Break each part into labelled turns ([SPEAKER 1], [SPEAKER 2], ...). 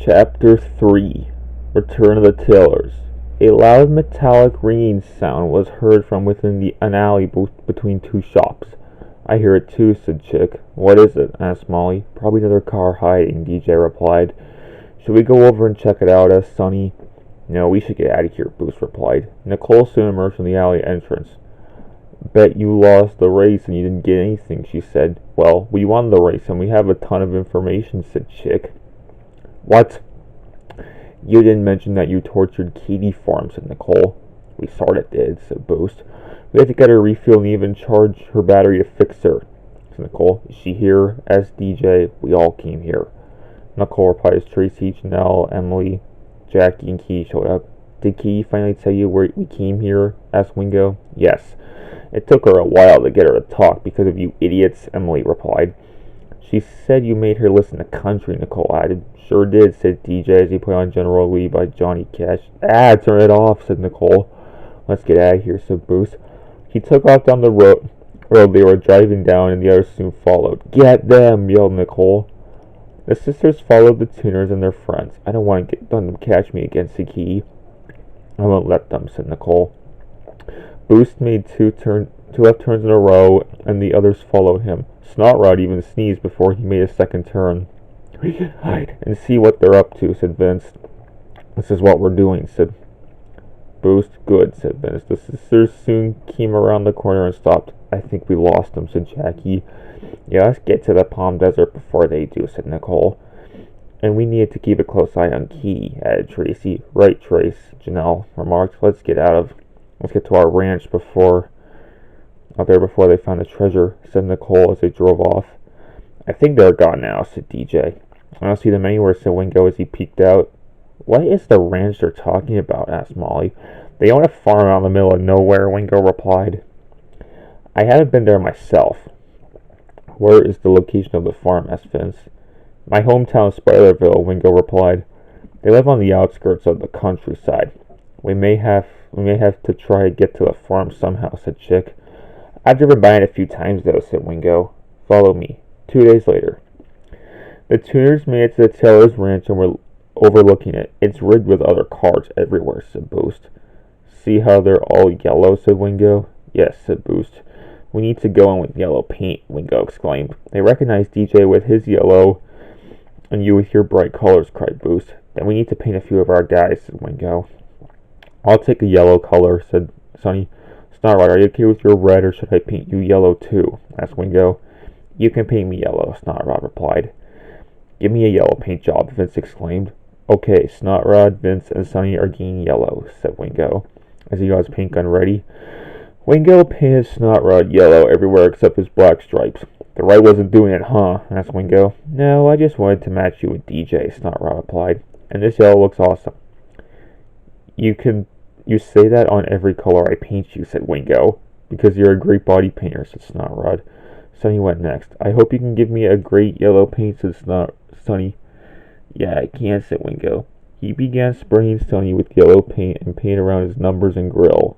[SPEAKER 1] Chapter 3 Return of the Tailors. A loud metallic ringing sound was heard from within an alley between two shops. "I hear it too," said Chick. "What is it?" asked Molly. "Probably another car hiding," DJ replied. "Should we go over and check it out?" asked Sonny. "No, we should get out of here," Boost replied. Nicole soon emerged from the alley entrance. "Bet you lost the race and you didn't get anything," she said. "Well, we won the race and we have a ton of information," said Chick. "What?" "You didn't mention that you tortured Katie for him," said Nicole. "We sorta did," said Boost. "We had to get her refilled and even charge her battery to fix her," said Nicole. "Is she here?" asked DJ. "We all came here." Nicole replied as Tracy, Janelle, Emily, Jackie, and Katie showed up. "Did Katie finally tell you where we came here?" asked Wingo. "Yes. It took her a while to get her to talk because of you idiots," Emily replied. "She said you made her listen to country," Nicole added. "Sure did," said DJ as he put on General Lee by Johnny Cash. Turn it off," said Nicole. "Let's get out of here," said Bruce. He took off down the road they were driving down, and the others soon followed. "Get them!" yelled Nicole. The sisters followed the tuners and their friends. "I don't want to get them to catch me again," said Key. "I won't let them," said Nicole. Boost made two left turns in a row, and the others followed him. Snot Rod even sneezed before he made a second turn. "We can hide and see what they're up to," said Vince. "This is what we're doing," said Boost. "Good," said Vince. The sisters soon came around the corner and stopped. "I think we lost them," said Jackie. "Yeah, let's get to the Palm Desert before they do," said Nicole. "And we need to keep a close eye on Key," added Tracy. "Right, Trace," Janelle remarked. Let's get to our ranch before they found the treasure," said Nicole as they drove off. "I think they're gone now," said DJ. "I don't see them anywhere," said Wingo as he peeked out. "What is the ranch they're talking about?" asked Molly. "They own a farm out in the middle of nowhere," Wingo replied. "I haven't been there myself." "Where is the location of the farm?" asked Vince. "My hometown, Spiderville," Wingo replied. "They live on the outskirts of the countryside. We may have to try to get to the farm somehow," said Chick. "I've driven by it a few times though," said Wingo. "Follow me." 2 days later. The tuners made it to the Taylor's ranch and were overlooking it. "It's rigged with other cars everywhere," said Boost. "See how they're all yellow?" said Wingo. "Yes," said Boost. "We need to go in with yellow paint," Wingo exclaimed. "They recognize DJ with his yellow and you with your bright colors," cried Boost. "Then we need to paint a few of our guys," said Wingo. "I'll take a yellow color," said Sonny. "Snot Rod, are you okay with your red, or should I paint you yellow too?" asked Wingo. "You can paint me yellow," Snot Rod replied. "Give me a yellow paint job," Vince exclaimed. "Okay, Snot Rod, Vince, and Sonny are getting yellow," said Wingo, as he got his paint gun ready. Wingo painted Snot Rod yellow everywhere except his black stripes. "The right wasn't doing it, huh?" asked Wingo. "No, I just wanted to match you with DJ," Snot Rod replied. "And this yellow looks awesome." You say that on every color I paint you," said Wingo. "Because you're a great body painter," said Snot Rod. Sonny went next. "I hope you can give me a great yellow paint," said Sonny. "Yeah, I can," said Wingo. He began spraying Sonny with yellow paint and paint around his numbers and grills.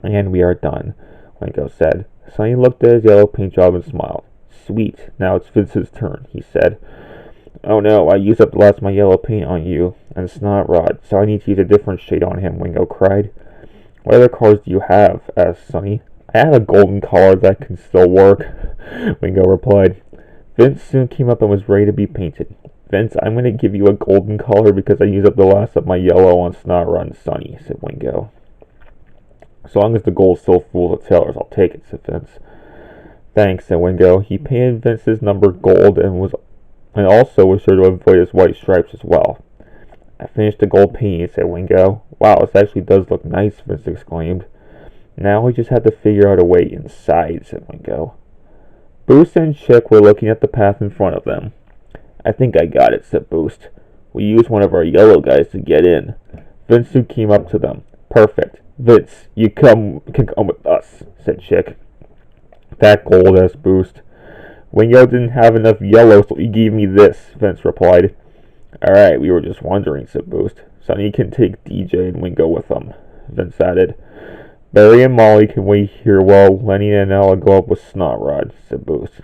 [SPEAKER 1] "And we are done," Wingo said. Sonny looked at his yellow paint job and smiled. "Sweet, now it's Vince's turn," he said. "Oh no, I used up the last of my yellow paint on you and Snot Rod, so I need to use a different shade on him," Wingo cried. "What other colors do you have?" asked Sonny. "I have a golden color that can still work," Wingo replied. Vince soon came up and was ready to be painted. "Vince, I'm going to give you a golden color because I used up the last of my yellow on Snot Rod and Sonny," said Wingo. "So long as the gold still fools the tailors, I'll take it," said Vince. "Thanks," said Wingo. He painted Vince's number gold and also was sure to avoid his white stripes as well. "I finished the gold painting," said Wingo. "Wow, this actually does look nice," Vince exclaimed. "Now we just have to figure out a way inside," said Wingo. Boost and Chick were looking at the path in front of them. "I think I got it," said Boost. "We used one of our yellow guys to get in." Vince soon came up to them. "Perfect. Vince, you can come with us," said Chick. "That gold?" asked Boost. "Wingo didn't have enough yellow, so he gave me this," Vince replied. "Alright, we were just wondering," said Boost. "Sonny can take DJ and Wingo with them," Vince added. "Barry and Molly can wait here while Lenny and Ella go up with Snot Rod," said Boost.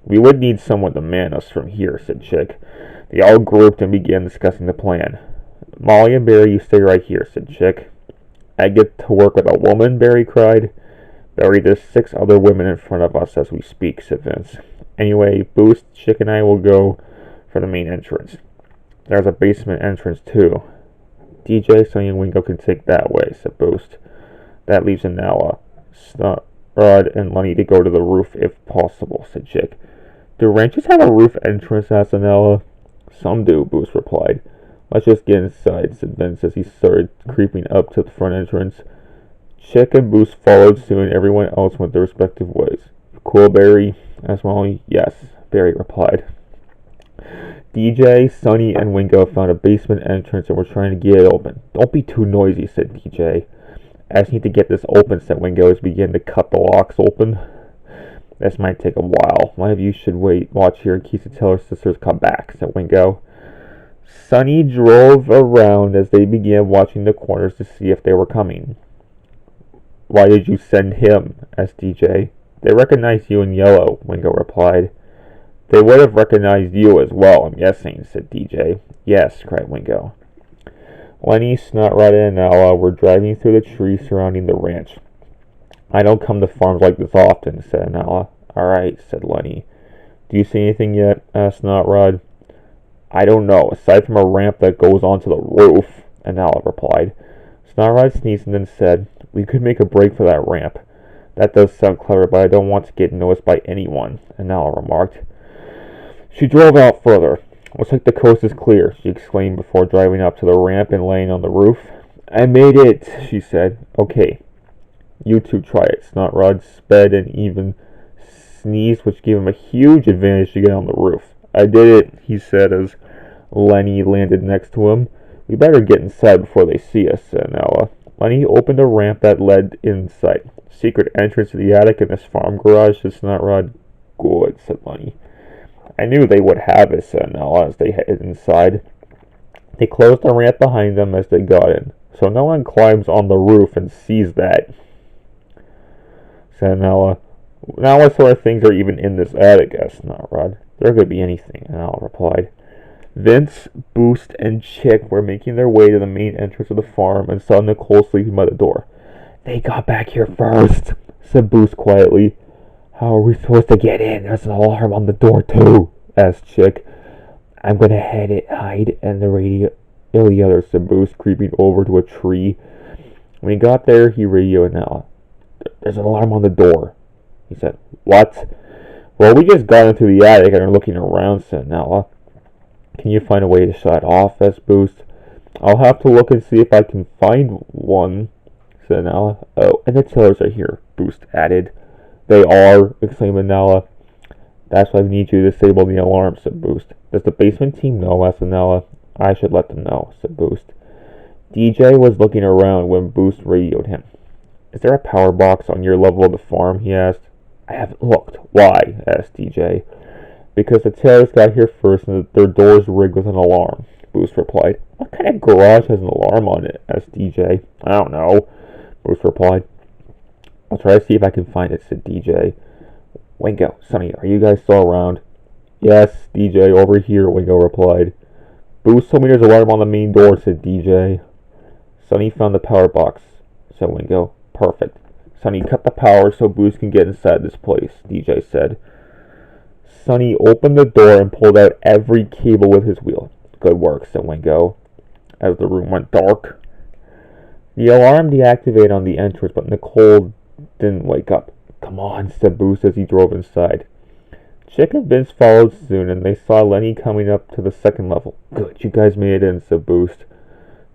[SPEAKER 1] We would need someone to man us from here, said Chick. They all grouped and began discussing the plan. Molly and Barry, you stay right here, said Chick. I get to work with a woman, Barry cried. Barry, there's 6 other women in front of us as we speak, said Vince. Anyway, Boost, Chick, and I will go for the main entrance. There's a basement entrance, too. DJ, Sonny, and Wingo can take that way, said Boost. That leaves Anala, Snot Rod, and Lenny to go to the roof if possible, said Chick. Do ranches have a roof entrance? Asked Anala. Some do, Boost replied. Let's just get inside, said Vince as he started creeping up to the front entrance. Chick and Boost followed soon. Everyone else went their respective ways. Cool, Barry? Asked Molly. Yes, Barry replied. DJ, Sonny, and Wingo found a basement entrance and were trying to get it open. Don't be too noisy, said DJ. I just need to get this open, said Wingo as he began to cut the locks open. This might take a while. One of you should watch here in case the Taylor sisters come back, said Wingo. Sonny drove around as they began watching the corners to see if they were coming. Why did you send him? Asked DJ. They recognized you in yellow, Wingo replied. They would have recognized you as well, I'm guessing, said DJ. Yes, cried Wingo. Lenny, Snot Rod, and Nala were driving through the trees surrounding the ranch. I don't come to farms like this often, said Nala. All right, said Lenny. Do you see anything yet? Asked Snot Rod. I don't know, aside from a ramp that goes onto the roof, Nala replied. Snot Rod sneezed and then said, We could make a break for that ramp. That does sound clever, but I don't want to get noticed by anyone, Nala remarked. She drove out further. Looks like the coast is clear, she exclaimed before driving up to the ramp and laying on the roof. I made it, she said. Okay, you two try it. Snot Rod sped and even sneezed, which gave him a huge advantage to get on the roof. I did it, he said as Lenny landed next to him. We better get inside before they see us, said Nala. Lenny opened a ramp that led inside. Secret entrance to the attic in this farm garage, said Snot Rod. Good, said Lenny. I knew they would have it, said Nala as they headed inside. They closed the ramp behind them as they got in, so no one climbs on the roof and sees that, said Nala. Now what sort of things are even in this attic? Asked Snot Rod. There could be anything, Nala replied. Vince, Boost, and Chick were making their way to the main entrance of the farm and saw Nicole sleeping by the door. They got back here first, said Boost quietly. How are we supposed to get in? There's an alarm on the door, too, asked Chick. I'm going to hide and the other, said Boost, creeping over to a tree. When he got there, he radioed Nala. There's an alarm on the door, he said. What? Well, we just got into the attic and are looking around, said Nala. Can you find a way to shut it off? Asked Boost. I'll have to look and see if I can find one, said Nala. Oh, and the Taylors are here, Boost added. They are, exclaimed Nala. That's why we need you to disable the alarm, said Boost. Does the basement team know? Asked Nala. I should let them know, said Boost. DJ was looking around when Boost radioed him. Is there a power box on your level of the farm? He asked. I haven't looked. Why? Asked DJ. Because the Taylors got here first and their doors rigged with an alarm, Boost replied. What kind of garage has an alarm on it? Asked DJ. I don't know, Boost replied. I'll try to see if I can find it, said DJ. Wingo, Sonny, are you guys still around? Yes, DJ, over here, Wingo replied. Boost told me there's an alarm on the main door, said DJ. Sonny found the power box, said Wingo. Perfect. Sonny, cut the power so Boost can get inside this place, DJ said. Sonny opened the door and pulled out every cable with his wheel. Good work, said Wingo, as the room went dark. The alarm deactivated on the entrance, but Nicole didn't wake up. Come on, said Boost as he drove inside. Chick and Vince followed soon, and they saw Lenny coming up to the second level. Good, you guys made it in, said Boost.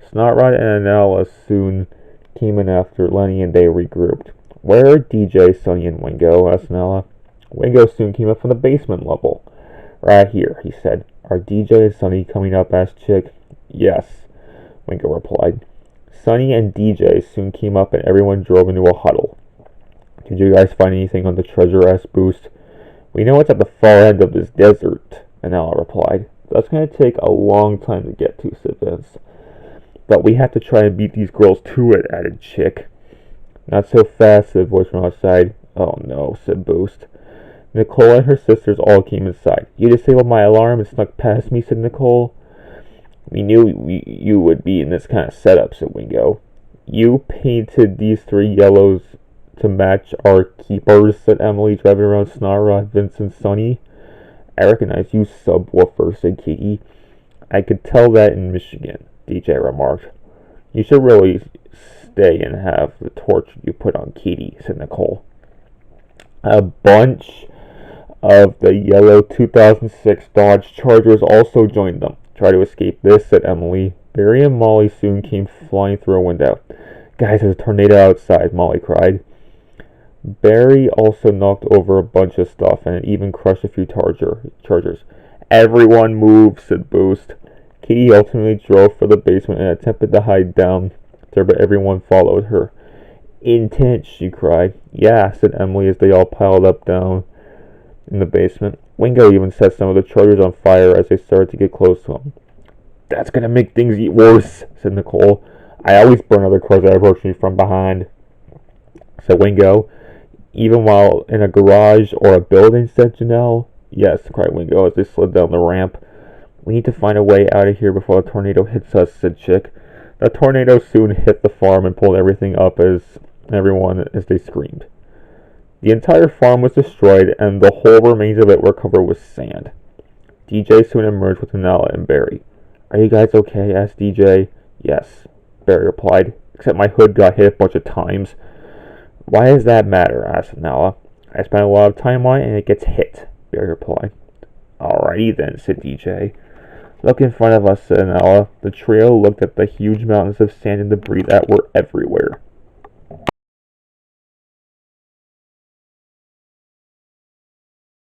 [SPEAKER 1] Snot Rod and Nala soon came in after Lenny, and they regrouped. Where are DJ, Sonny, and Wingo? Asked Nala. Wingo soon came up from the basement level. Right here, he said. Are DJ and Sonny coming up? Asked Chick. Yes, Wingo replied. Sonny and DJ soon came up, and everyone drove into a huddle. Did you guys find anything on the treasure? Asked Boost. We know it's at the far end of this desert, Nala replied. That's going to take a long time to get to, said Vince. But we have to try and beat these girls to it, added Chick. Not so fast, said a voice from outside. Oh no, said Boost. Nicole and her sisters all came inside. You disabled my alarm and snuck past me, said Nicole. We knew you would be in this kind of setup, said Wingo. You painted these 3 yellows to match our keepers, said Emily, driving around Snot Rod, Vince, and Sonny. I recognize you, subwoofer, said Katie. I could tell that in Michigan, DJ remarked. You should really stay and have the torch you put on Katie, said Nicole. A bunch of the yellow 2006 Dodge Chargers also joined them. Try to escape this, said Emily. Barry and Molly soon came flying through a window. Guys, there's a tornado outside, Molly cried. Barry also knocked over a bunch of stuff and even crushed a few Chargers. Everyone move, said Boost. Katie ultimately drove for the basement and attempted to hide down there, but everyone followed her. Intense, she cried. Yeah, said Emily as they all piled up down in the basement. Wingo even set some of the Chargers on fire as they started to get close to him. That's gonna make things worse, said Nicole. I always burn other cars that approach me from behind, said Wingo. Even while in a garage or a building, said Janelle. Yes, cried Wingo as they slid down the ramp. We need to find a way out of here before the tornado hits us, said Chick. The tornado soon hit the farm and pulled everything up as they screamed. The entire farm was destroyed, and the whole remains of it were covered with sand. DJ soon emerged with Nella and Barry. Are you guys okay? Asked DJ. Yes, Barry replied, except my hood got hit a bunch of times. Why does that matter? Asked Nella. I spent a lot of time on it, and it gets hit, Barry replied. Alrighty then, said DJ. Look in front of us, said Nella. The trio looked at the huge mountains of sand and debris that were everywhere.